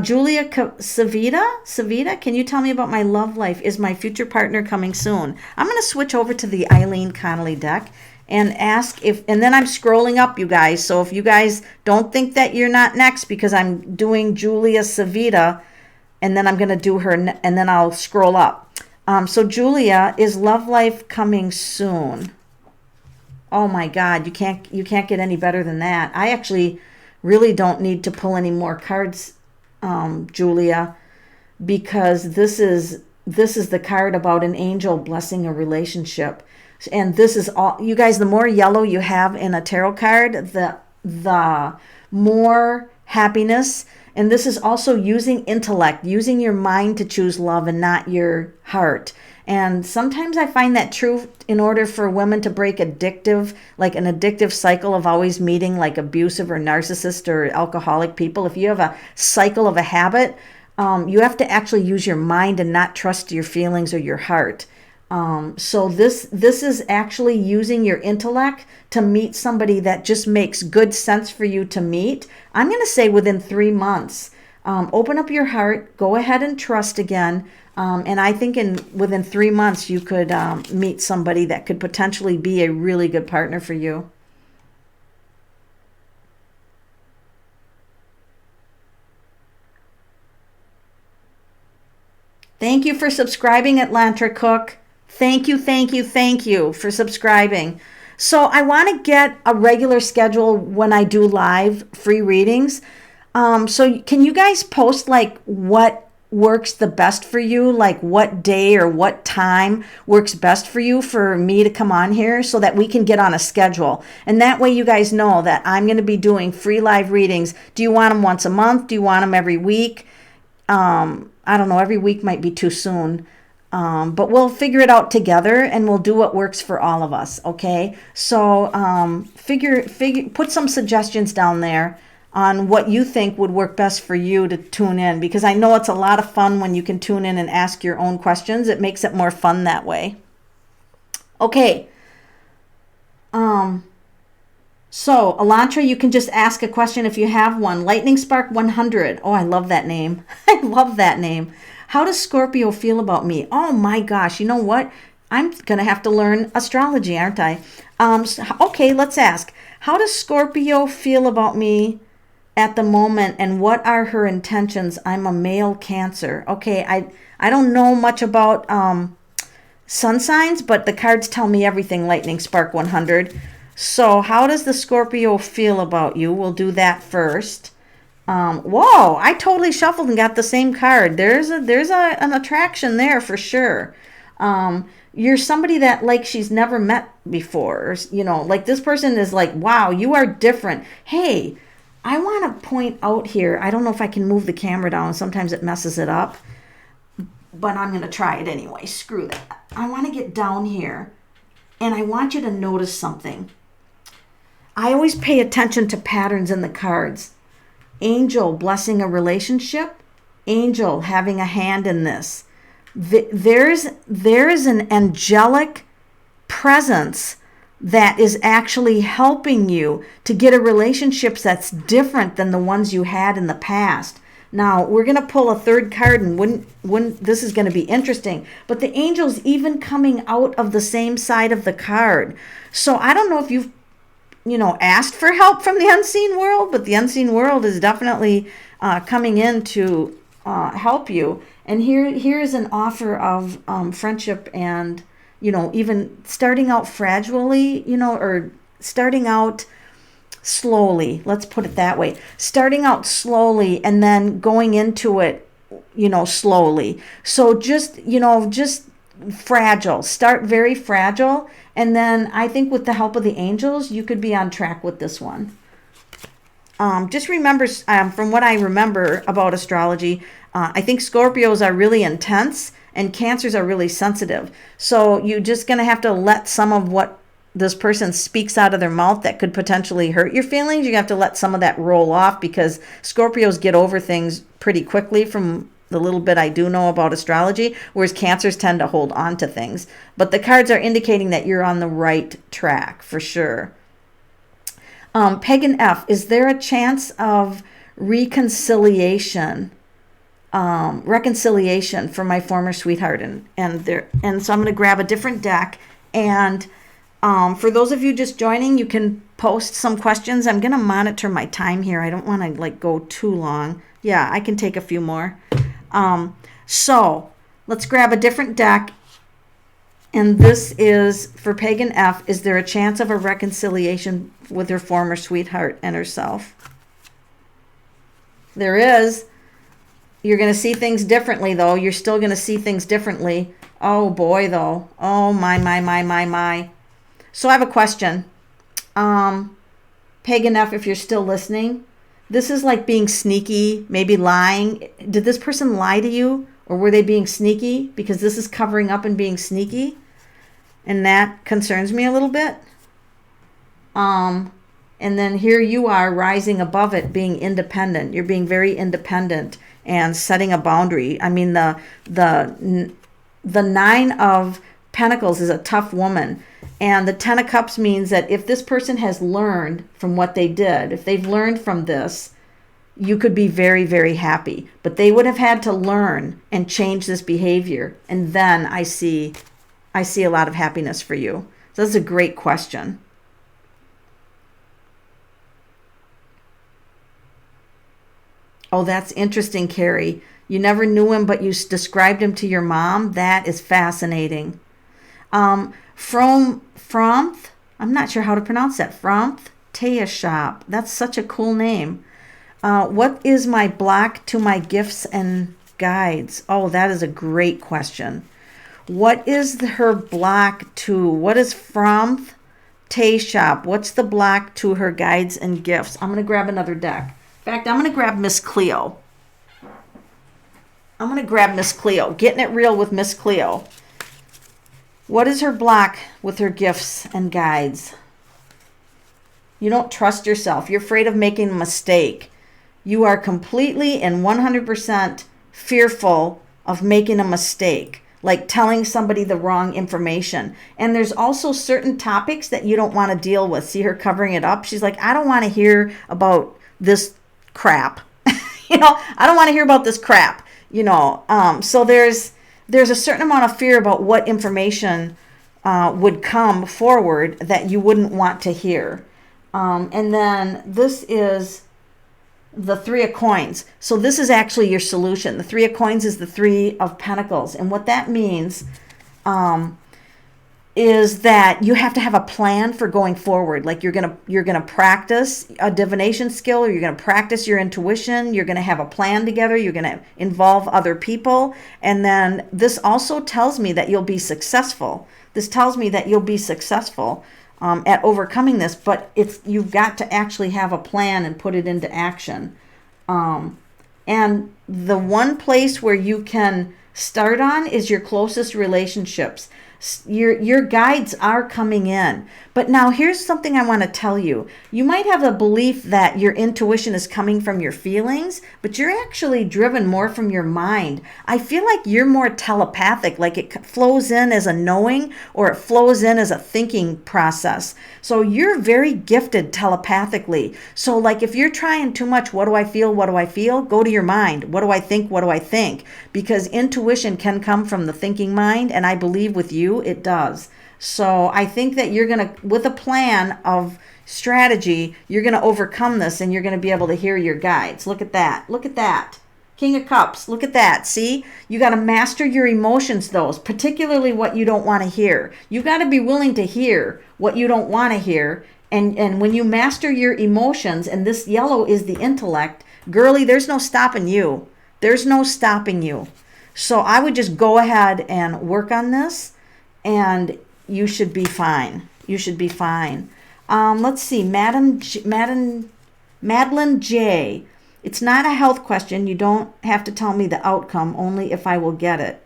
Julia Savita, can you tell me about my love life? Is my future partner coming soon? I'm going to switch over to the Eileen Connolly deck and ask and then I'm scrolling up, you guys. So if you guys don't think that you're not next because I'm doing Julia Savita, and then I'm going to do her, and then I'll scroll up. So Julia, is love life coming soon? Oh my God, you can't get any better than that. I actually really don't need to pull any more cards, Julia, because this is the card about an angel blessing a relationship. And this is all, you guys, the more yellow you have in a tarot card, the more happiness. And this is also using intellect, using your mind to choose love and not your heart. And sometimes I find that true in order for women to break an addictive cycle of always meeting like abusive or narcissist or alcoholic people. If you have a cycle of a habit, you have to actually use your mind and not trust your feelings or your heart. So this is actually using your intellect to meet somebody that just makes good sense for you to meet. I'm going to say within 3 months. Open up your heart, go ahead and trust again. And I think within 3 months you could meet somebody that could potentially be a really good partner for you. Thank you for subscribing, Atlanta Cook. Thank you for subscribing. So I want to get a regular schedule when I do live free readings. So can you guys post like what works the best for you, like what day or what time works best for you for me to come on here so that we can get on a schedule. And that way you guys know that I'm going to be doing free live readings. Do you want them once a month? Do you want them every week? I don't know, every week might be too soon. But we'll figure it out together and we'll do what works for all of us. Okay. So, put some suggestions down there on what you think would work best for you to tune in, because I know it's a lot of fun when you can tune in and ask your own questions. It makes it more fun that way. Okay. So Elantra, you can just ask a question if you have one. Lightning Spark 100. Oh, I love that name. I love that name. How does Scorpio feel about me? Oh my gosh, you know what? I'm going to have to learn astrology, aren't I? Okay, let's ask. How does Scorpio feel about me at the moment, and what are her intentions? I'm a male Cancer. Okay, I don't know much about sun signs, but the cards tell me everything, Lightning Spark 100. So how does the Scorpio feel about you? We'll do that first. Whoa, I totally shuffled and got the same card. There's an attraction there for sure. You're somebody that like she's never met before. You know, like this person is like, wow, you are different. Hey, I want to point out here, I don't know if I can move the camera down. Sometimes it messes it up, but I'm going to try it anyway. Screw that. I want to get down here and I want you to notice something. I always pay attention to patterns in the cards. Angel blessing a relationship, angel having a hand in this. There's an angelic presence that is actually helping you to get a relationship that's different than the ones you had in the past. Now, we're going to pull a third card, and when this is going to be interesting, but the angel's even coming out of the same side of the card. So I don't know if you've asked for help from the unseen world, but the unseen world is definitely coming in to help you. And here is an offer of friendship and, even starting out fragilely, or starting out slowly. Let's put it that way. Starting out slowly and then going into it, slowly. So just fragile. Start very fragile. And then I think with the help of the angels, you could be on track with this one. just remember, from what I remember about astrology, I think Scorpios are really intense and Cancers are really sensitive. So you're just going to have to let some of what this person speaks out of their mouth that could potentially hurt your feelings. You have to let some of that roll off, because Scorpios get over things pretty quickly from the little bit I do know about astrology, whereas Cancers tend to hold on to things. But the cards are indicating that you're on the right track for sure. Pagan F, is there a chance of reconciliation for my former sweetheart? And so I'm going to grab a different deck. And for those of you just joining, you can post some questions. I'm going to monitor my time here. I don't want to go too long. Yeah, I can take a few more. So let's grab a different deck. And this is for Pagan F. Is there a chance of a reconciliation with her former sweetheart and herself? There is. You're going to see things differently, though. You're still going to see things differently. Oh, boy, though. Oh, my. So I have a question. Pagan F, if you're still listening, this is like being sneaky, maybe lying. Did this person lie to you? Or were they being sneaky? Because this is covering up and being sneaky. And that concerns me a little bit. And then here you are rising above it, being independent. You're being very independent and setting a boundary. I mean, the Nine of Pentacles is a tough woman. And the Ten of Cups means that if this person has learned from what they did, if they've learned from this, you could be very, very happy. But they would have had to learn and change this behavior. And then I see a lot of happiness for you. So that's a great question. Oh, that's interesting, Carrie. You never knew him, but you described him to your mom. That is fascinating. Fromth, I'm not sure how to pronounce that. Fromth Taya Shop. That's such a cool name. What is my block to my gifts and guides? Oh, that is a great question. What is her block to? What is Fromth Tay Shop? What's the block to her guides and gifts? I'm going to grab another deck. In fact, I'm going to grab Miss Cleo. Getting it real with Miss Cleo. What is her block with her gifts and guides? You don't trust yourself. You're afraid of making a mistake. You are completely and 100% fearful of making a mistake, like telling somebody the wrong information. And there's also certain topics that you don't want to deal with. See her covering it up? She's like, I don't want to hear about this crap. I don't want to hear about this crap. So there's a certain amount of fear about what information would come forward that you wouldn't want to hear. And then this is the Three of Coins. So this is actually your solution. The Three of Coins is the Three of Pentacles. And what that means is that you have to have a plan for going forward. Like you're gonna practice a divination skill, or you're gonna practice your intuition. You're gonna have a plan together. You're gonna involve other people. And then this also tells me that you'll be successful. This tells me that you'll be successful at overcoming this, but you've got to actually have a plan and put it into action. And the one place where you can start on is your closest relationships. Your guides are coming in. But now here's something I want to tell you. You might have a belief that your intuition is coming from your feelings, but you're actually driven more from your mind. I feel like you're more telepathic, like it flows in as a knowing, or it flows in as a thinking process. So you're very gifted telepathically. So like if you're trying too much, what do I feel? What do I feel? Go to your mind. What do I think? What do I think? Because intuition can come from the thinking mind, and I believe with you it does. So I think that you're going to, with a plan of strategy, you're going to overcome this, and you're going to be able to hear your guides. Look at that. Look at that. King of Cups. Look at that. See? You got to master your emotions, those, particularly what you don't want to hear. You got to be willing to hear what you don't want to hear. And when you master your emotions, and this yellow is the intellect, girly, there's no stopping you. There's no stopping you. So I would just go ahead and work on this, and you should be fine. You should be fine. Let's see. Madeline Madeline J. It's not a health question. You don't have to tell me the outcome, only if I will get it.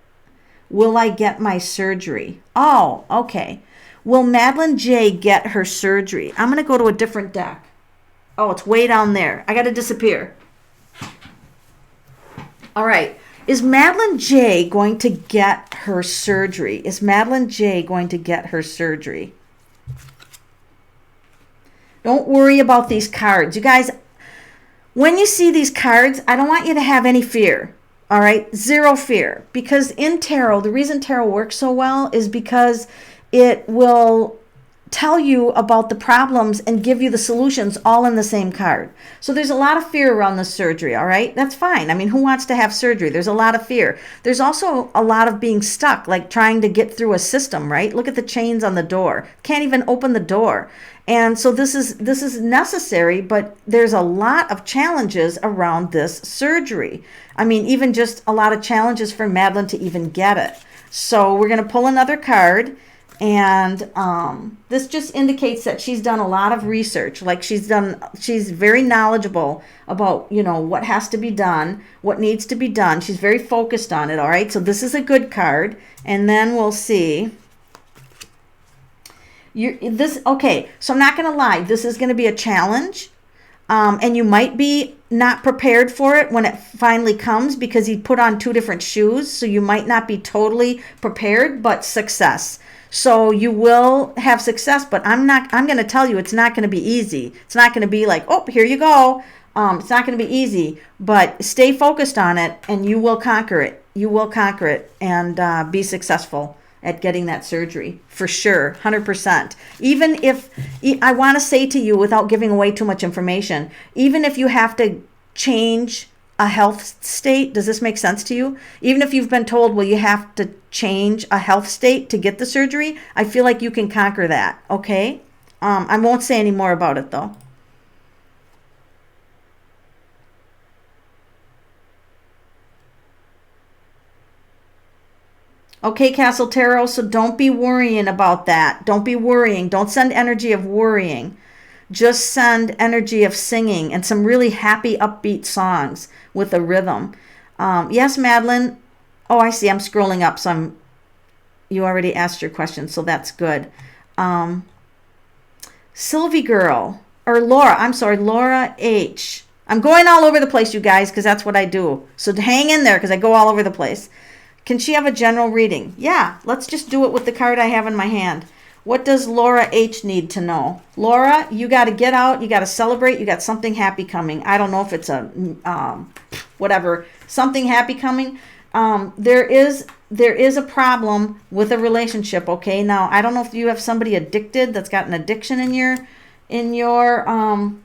Will I get my surgery? Oh, okay. Will Madeline J get her surgery? I'm going to go to a different deck. Oh, it's way down there. I got to disappear. All right. Is Madeline J going to get her surgery? Is Madeline J going to get her surgery? Don't worry about these cards. You guys, when you see these cards, I don't want you to have any fear. All right? Zero fear. Because in tarot, the reason tarot works so well is because it will tell you about the problems and give you the solutions all in the same card. So there's a lot of fear around the surgery, all right? That's fine. I mean, who wants to have surgery? There's a lot of fear. There's also a lot of being stuck, like trying to get through a system, right? Look at the chains on the door. Can't even open the door. And so this is necessary, but there's a lot of challenges around this surgery. I mean, even just a lot of challenges for Madeline to even get it. So we're going to pull another card. And this just indicates that she's done a lot of research. Like she's very knowledgeable about, what has to be done, what needs to be done. She's very focused on it, all right? So this is a good card. And then we'll see. Okay, so I'm not going to lie. This is going to be a challenge. And you might be not prepared for it when it finally comes because he put on two different shoes. So you might not be totally prepared, but success. So you will have success, but I'm going to tell you it's not going to be easy. It's not going to be like, oh, here you go. It's not going to be easy, but stay focused on it and you will conquer it. You will conquer it and be successful at getting that surgery for sure, 100%. Even if, I want to say to you without giving away too much information, even if you have to change a health state, does this make sense to you? Even if you've been told, well, you have to change a health state to get the surgery, I feel like you can conquer that, okay? I won't say any more about it, though. Okay, Castle Tarot, so don't be worrying about that. Don't be worrying. Don't send energy of worrying. Just send energy of singing and some really happy, upbeat songs with a rhythm. Yes, Madeline. Oh, I see. I'm scrolling up. So you already asked your question, so that's good. Sylvie Girl, or Laura. I'm sorry, Laura H. I'm going all over the place, you guys, because that's what I do. So hang in there because I go all over the place. Can she have a general reading? Yeah, let's just do it with the card I have in my hand. What does Laura H need to know? Laura, you got to get out. You got to celebrate. You got something happy coming. I don't know if it's a whatever, something happy coming. There is a problem with a relationship. Okay, now I don't know if you have somebody addicted that's got an addiction in your realm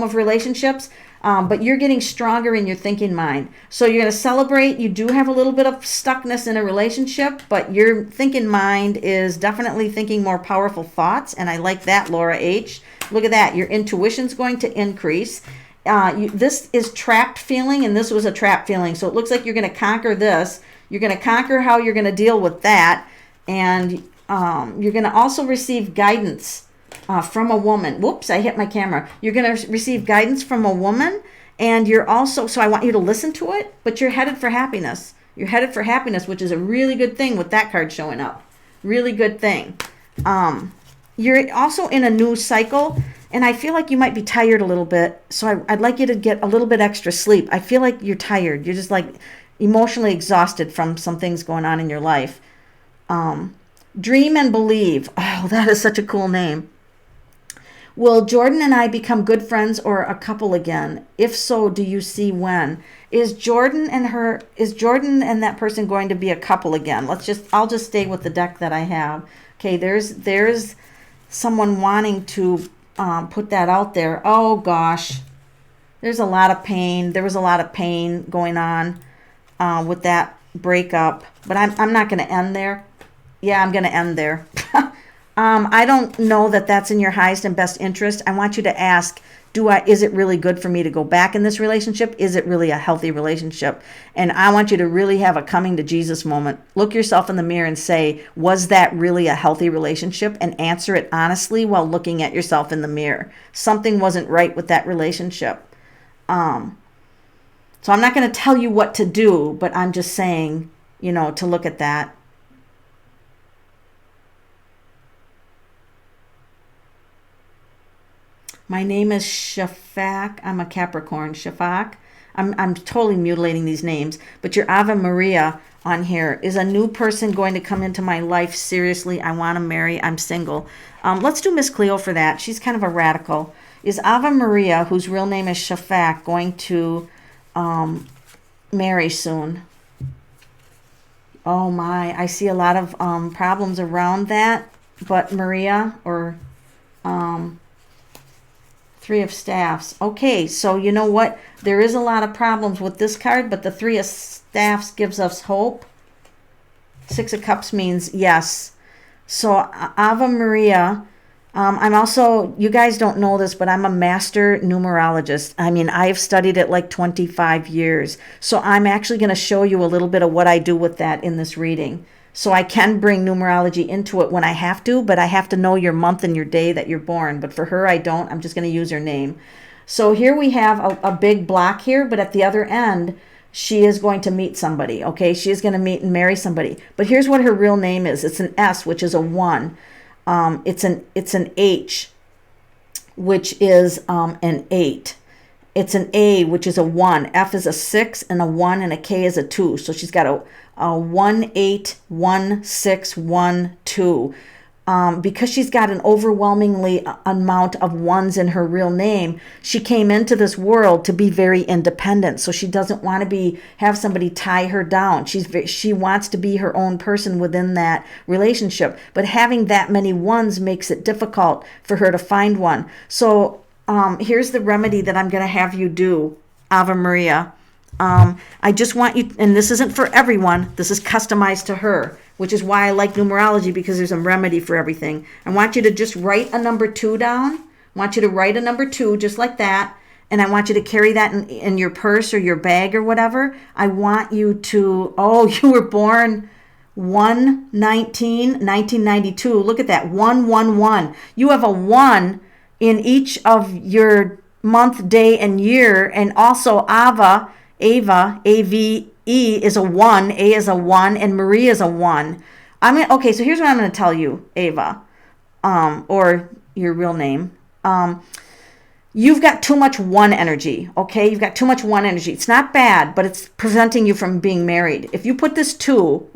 of relationships. But you're getting stronger in your thinking mind. So you're going to celebrate. You do have a little bit of stuckness in a relationship, but your thinking mind is definitely thinking more powerful thoughts. And I like that, Laura H. Look at that. Your intuition's going to increase. This is trapped feeling, and this was a trapped feeling. So it looks like you're going to conquer this. You're going to conquer how you're going to deal with that. And you're going to also receive guidance from a woman. Whoops, I hit my camera. You're going to receive guidance from a woman, and you're also, so I want you to listen to it, but you're headed for happiness. You're headed for happiness, which is a really good thing with that card showing up. Really good thing. You're also in a new cycle, and I feel like you might be tired a little bit, so I'd like you to get a little bit extra sleep. I feel like you're tired. You're just like emotionally exhausted from some things going on in your life. Dream and Believe. Oh, that is such a cool name. Will Jordan and I become good friends or a couple again? If so, do you see when? Is Jordan and that person going to be a couple again? I'll just stay with the deck that I have. Okay, there's someone wanting to put that out there. Oh gosh. There's a lot of pain. There was a lot of pain going on with that breakup, but I'm not going to end there. Yeah, I'm going to end there. I don't know that that's in your highest and best interest. I want you to ask, is it really good for me to go back in this relationship? Is it really a healthy relationship? And I want you to really have a coming to Jesus moment. Look yourself in the mirror and say, was that really a healthy relationship? And answer it honestly while looking at yourself in the mirror. Something wasn't right with that relationship. So I'm not going to tell you what to do, but I'm just saying, to look at that. My name is Shafak. I'm a Capricorn. Shafak. I'm totally mutilating these names, but your Ava Maria on here is a new person going to come into my life. Seriously, I want to marry. I'm single. Let's do Miss Cleo for that. She's kind of a radical. Is Ava Maria, whose real name is Shafak, going to marry soon? Oh my, I see a lot of problems around that. But Maria, or Three of Staffs. Okay, so you know what? There is a lot of problems with this card, but the Three of Staffs gives us hope. Six of Cups means yes. So Ava Maria, I'm also, you guys don't know this, but I'm a master numerologist. I mean, I've studied it like 25 years. So I'm actually going to show you a little bit of what I do with that in this reading. So I can bring numerology into it when I have to, but I have to know your month and your day that you're born. But for her, I don't. I'm just going to use her name. So here we have a big block here, but at the other end, she is going to meet somebody, okay? She is going to meet and marry somebody. But here's what her real name is. It's an S, which is a 1. It's an H, which is an 8. It's an A, which is a 1. F is a 6, and a 1, and a K is a 2. So she's got a 1, 8, 1, 6, 1, 2. Because she's got an overwhelmingly amount of ones in her real name, she came into this world to be very independent. So she doesn't want to have somebody tie her down. She wants to be her own person within that relationship. But having that many ones makes it difficult for her to find one. So here's the remedy that I'm going to have you do, Ava Maria. I just want you, and this isn't for everyone, this is customized to her, which is why I like numerology, because there's a remedy for everything. I want you to just write a number 2 down. I want you to write a number 2 just like that, and I want you to carry that in your purse or your bag or whatever. I want you to, you were born 1/19/1992. Look at that, 111. You have a 1 in each of your month, day, and year, and also Ava, A-V-E is a 1, A is a 1, and Maria is a 1. Okay, so here's what I'm going to tell you, Ava, or your real name. You've got too much 1 energy, okay? You've got too much 1 energy. It's not bad, but it's preventing you from being married. If you put a 2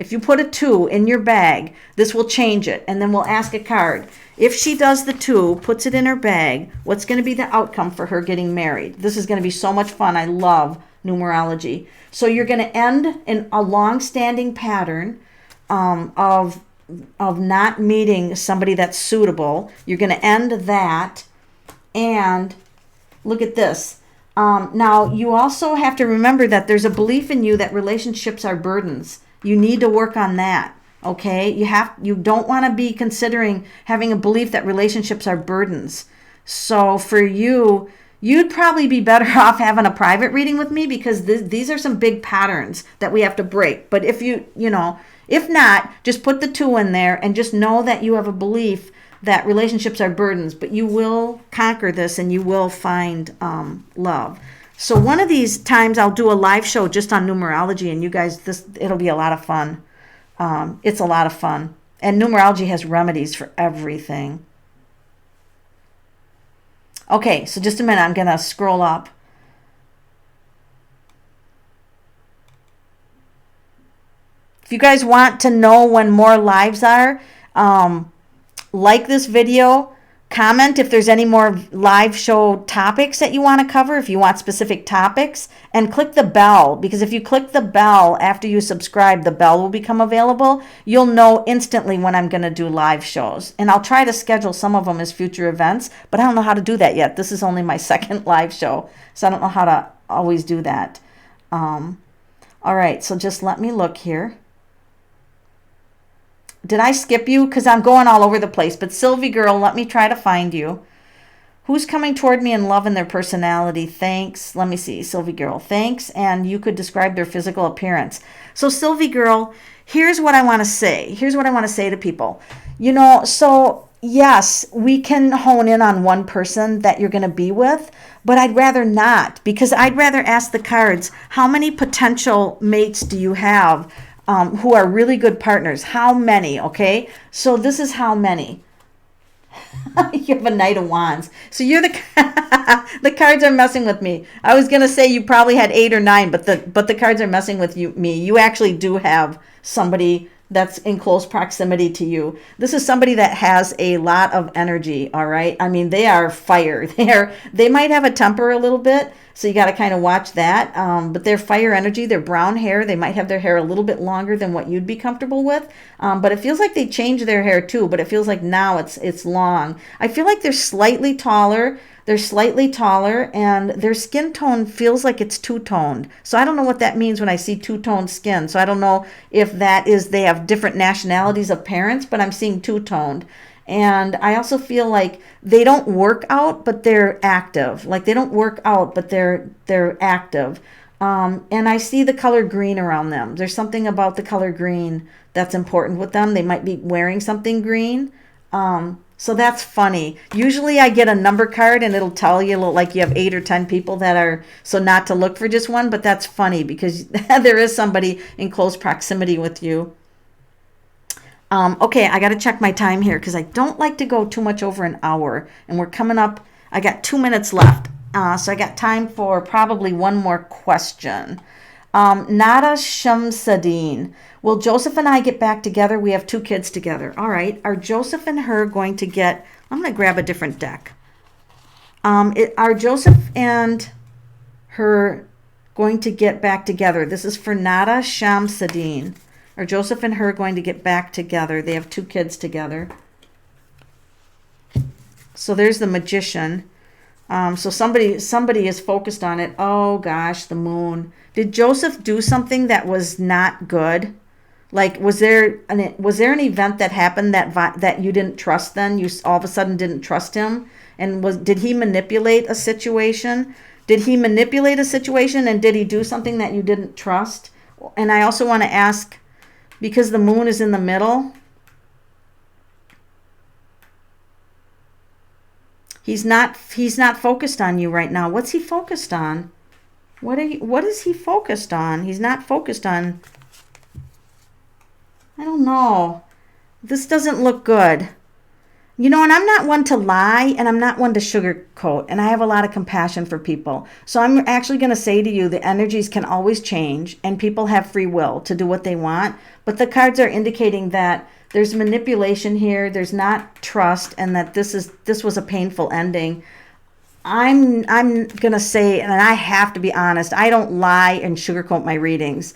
in your bag, this will change it, and then we'll ask a card. If she does the 2, puts it in her bag, what's going to be the outcome for her getting married? This is going to be so much fun. I love numerology. So you're going to end in a long-standing pattern of not meeting somebody that's suitable. You're going to end that, and look at this. Now, you also have to remember that there's a belief in you that relationships are burdens. You need to work on that. Okay, you don't want to be considering having a belief that relationships are burdens. So for you, you'd probably be better off having a private reading with me, because these are some big patterns that we have to break. But if if not, just put the 2 in there and just know that you have a belief that relationships are burdens, but you will conquer this and you will find love. So one of these times I'll do a live show just on numerology, and you guys, it'll be a lot of fun. It's a lot of fun. And numerology has remedies for everything. Okay, so just a minute. I'm going to scroll up. If you guys want to know when more lives are, like this video, comment if there's any more live show topics that you want to cover, if you want specific topics, and click the bell, because if you click the bell after you subscribe, the bell will become available. You'll know instantly when I'm going to do live shows, and I'll try to schedule some of them as future events, but I don't know how to do that yet. This is only my second live show, so I don't know how to always do that. All right, so just let me look here. Did I skip you? Because I'm going all over the place. But Sylvie Girl, let me try to find you. Who's coming toward me in love and their personality? Thanks. Let me see. Sylvie Girl, thanks. And you could describe their physical appearance. So Sylvie Girl, here's what I want to say. Here's what I want to say to people. So yes, we can hone in on one person that you're going to be with, but I'd rather not, because I'd rather ask the cards, how many potential mates do you have who are really good partners? How many? Okay. So this is how many. You have a Knight of Wands. So you're the cards are messing with me. I was gonna say you probably had 8 or 9, but the cards are messing with me. You actually do have somebody that's in close proximity to you. This is somebody that has a lot of energy. All right. I mean, they are fire. They might have a temper a little bit, so you got to kind of watch that. But they're fire energy. They're brown hair. They might have their hair a little bit longer than what you'd be comfortable with. But it feels like they change their hair too. But it feels like now it's long. I feel like they're slightly taller. And their skin tone feels like it's two-toned. So I don't know what that means when I see two-toned skin. So I don't know if that is they have different nationalities of parents, but I'm seeing two-toned. And I also feel like they don't work out, but they're active. Like they don't work out, but they're active. And I see the color green around them. There's something about the color green that's important with them. They might be wearing something green. So that's funny. Usually I get a number card and it'll tell you like you have 8 or 10 people that are, so not to look for just one, but that's funny because there is somebody in close proximity with you. Okay, I got to check my time here because I don't like to go too much over an hour, and we're coming up. I got 2 minutes left, so I got time for probably one more question. Nada Shamsadine. Will Joseph and I get back together? We have 2 kids together. All right. Are Joseph and her going to get... I'm going to grab a different deck. Are Joseph and her going to get back together? This is for Nada Shamsadine. Are Joseph and her going to get back together? They have 2 kids together. So there's the Magician. So somebody is focused on it. Oh gosh, the Moon. Did Joseph do something that was not good? Like, was there an event that happened that you didn't trust? Then you all of a sudden didn't trust him, and did he manipulate a situation? Did he manipulate a situation, and did he do something that you didn't trust? And I also want to ask, because the Moon is in the middle. He's not focused on you right now. What's he focused on? What is he focused on? He's not focused on... I don't know. This doesn't look good. And I'm not one to lie, and I'm not one to sugarcoat, and I have a lot of compassion for people. So I'm actually going to say to you, the energies can always change, and people have free will to do what they want. But the cards are indicating that there's manipulation here, there's not trust, and that this was a painful ending. I'm going to say, and I have to be honest, I don't lie and sugarcoat my readings.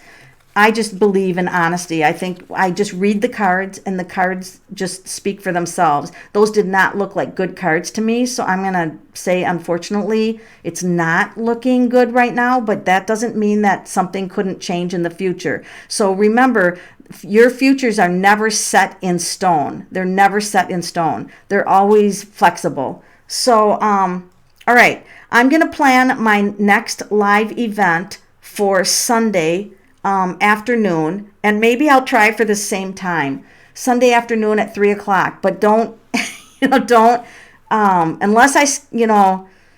I just believe in honesty. I think I just read the cards, and the cards just speak for themselves. Those did not look like good cards to me, so I'm going to say, unfortunately, it's not looking good right now, but that doesn't mean that something couldn't change in the future. So remember, your futures are never set in stone. They're never set in stone. They're always flexible. So, all right, I'm going to plan my next live event for Sunday afternoon, and maybe I'll try for the same time, Sunday afternoon at 3:00. But don't, unless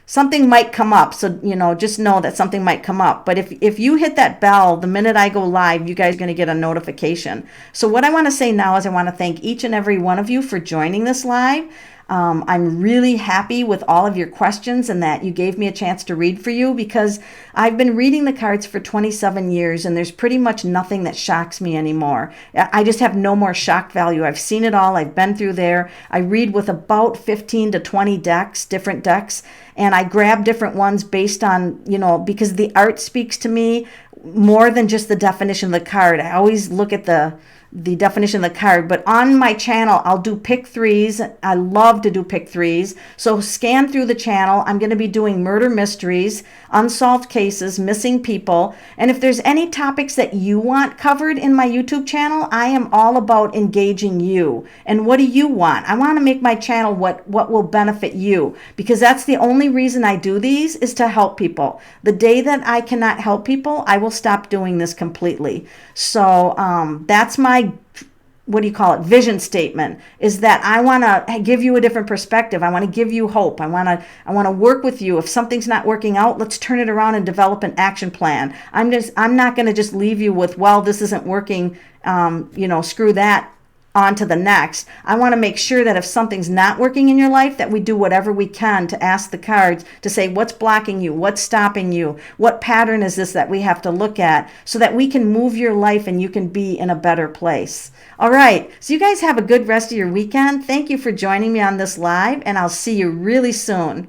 something might come up. So, just know that something might come up. But if you hit that bell, the minute I go live, you guys are going to get a notification. So what I want to say now is I want to thank each and every one of you for joining this live. I'm really happy with all of your questions and that you gave me a chance to read for you, because I've been reading the cards for 27 years and there's pretty much nothing that shocks me anymore. I just have no more shock value. I've seen it all. I've been through there. I read with about 15 to 20 different decks, and I grab different ones based on, because the art speaks to me more than just the definition of the card. I always look at the the definition of the card. But on my channel, I'll do pick threes. I love to do pick threes. So scan through the channel. I'm going to be doing murder mysteries, unsolved cases, missing people. And if there's any topics that you want covered in my YouTube channel, I am all about engaging you. And what do you want? I want to make my channel what will benefit you, because that's the only reason I do these, is to help people. The day that I cannot help people, I will stop doing this completely. So that's my, what do you call it, vision statement, is that I want to give you a different perspective. I want to give you hope. I want to work with you. If something's not working out, let's turn it around and develop an action plan. I'm not going to just leave you with, well, this isn't working, screw that, on to the next. I want to make sure that if something's not working in your life, that we do whatever we can to ask the cards to say, what's blocking you? What's stopping you? What pattern is this that we have to look at, so that we can move your life and you can be in a better place. All right. So you guys have a good rest of your weekend. Thank you for joining me on this live, and I'll see you really soon.